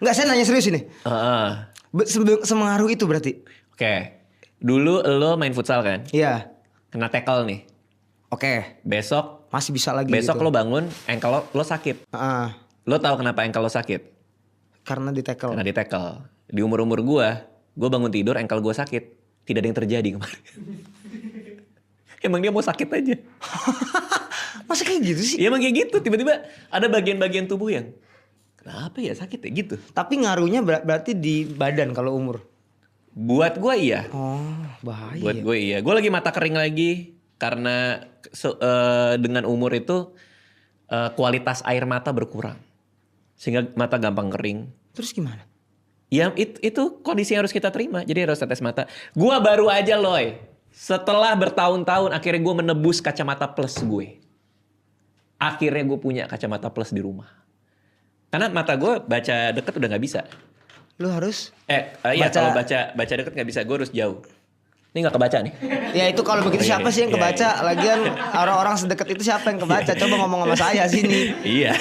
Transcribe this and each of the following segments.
Enggak, saya nanya serius ini. Semengaruh itu berarti? Oke. Dulu lo main futsal kan? Iya. Kena tackle nih. Oke. Besok masih bisa lagi besok gitu. lo bangun, ankle lo sakit. Lo tahu kenapa ankle lo sakit? Karena di tackle. Karena di tackle. Di umur-umur gue bangun tidur ankle gue sakit. Tidak ada yang terjadi kemarin. Emang dia mau sakit aja. Masa kayak gitu sih? Iya emang kayak gitu. Tiba-tiba ada bagian-bagian tubuh yang kenapa ya sakit ya gitu. Tapi ngaruhnya berarti di badan kalau umur? Buat gue iya. Oh bahaya. Buat gue iya. Gue lagi mata kering lagi. Karena dengan umur itu kualitas air mata berkurang. Sehingga mata gampang kering. Terus gimana? Ya itu kondisi yang harus kita terima. Jadi harus tetes mata. Gue baru aja Loy. Setelah bertahun-tahun akhirnya gue menebus kacamata plus gue. Akhirnya gue punya kacamata plus di rumah. Karena mata gue baca deket udah gak bisa. Lu harus iya kalau baca deket gak bisa. Gue harus jauh. Ini gak kebaca nih. Ya itu kalau begitu siapa sih yang kebaca? Lagian orang-orang sedekat itu siapa yang kebaca? Coba ngomong sama saya sini. Iya.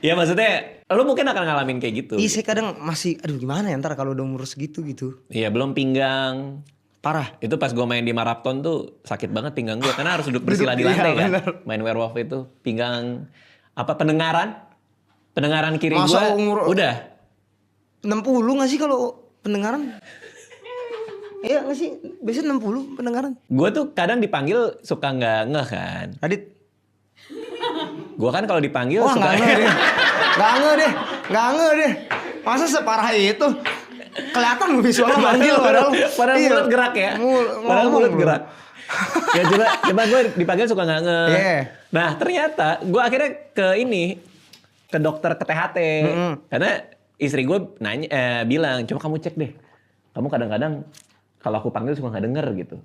Ya maksudnya lu mungkin akan ngalamin kayak gitu. Iya saya kadang masih aduh gimana ya ntar kalau udah umur segitu gitu. Iya belum pinggang. Parah. Itu pas gue main di maraton tuh sakit banget pinggang gue. Karena harus duduk bersila di lantai kan. Main werewolf itu. Pinggang pendengaran kiri gue udah. 60 gak sih kalau pendengaran? Iya gak sih? Biasanya 60 pendengaran. Gue tuh kadang dipanggil suka gak ngeh kan. Radit. Gue kan kalau dipanggil suka gak ngeh deh. Gak ngeh deh. Masa separah itu? Kelihatan visualnya manggil padahal mulut gerak ya. Padahal mulut gerak. Ya coba gue dipanggil suka gak ngeh. Yeah. Nah ternyata gue akhirnya ke dokter ke THT. Karena istri gue bilang coba kamu cek deh. Kamu kadang-kadang kalau aku panggil suka gak denger gitu.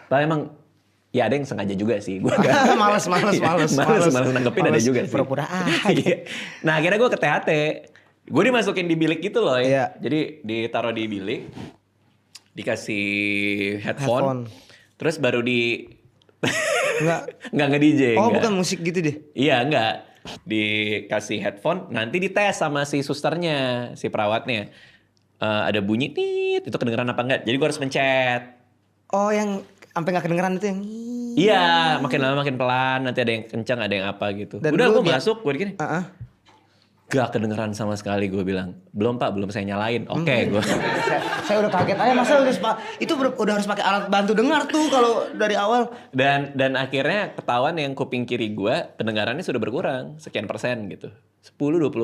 Tapi emang ya ada yang sengaja juga sih. Gue males nanggepin ada juga sih. Pura-pura Nah akhirnya gue ke THT. Gue dimasukin di bilik gitu loh. Iya. Jadi ditaruh di bilik. Dikasih headphone. Terus baru Nggak nge-DJ. Oh enggak. bukan musik gitu deh. Iya enggak. Dikasih headphone. Nanti dites sama si susternya. Si perawatnya. Ada bunyi tit. Itu kedengeran apa enggak. Jadi gue harus mencet. Oh yang sampai gak kedengeran itu yang iya. Makin lama makin pelan. Nanti ada yang kencang ada yang apa gitu. Dan udah gue masuk. Gue gini. Gak kedengeran sama sekali gue bilang. Belum pak, belum saya nyalain. Oke, gue. Saya udah kaget aja masa itu udah harus pakai alat bantu dengar tuh kalau dari awal. Dan akhirnya ketahuan yang kuping kiri gue pendengarannya sudah berkurang sekian persen gitu. 10-20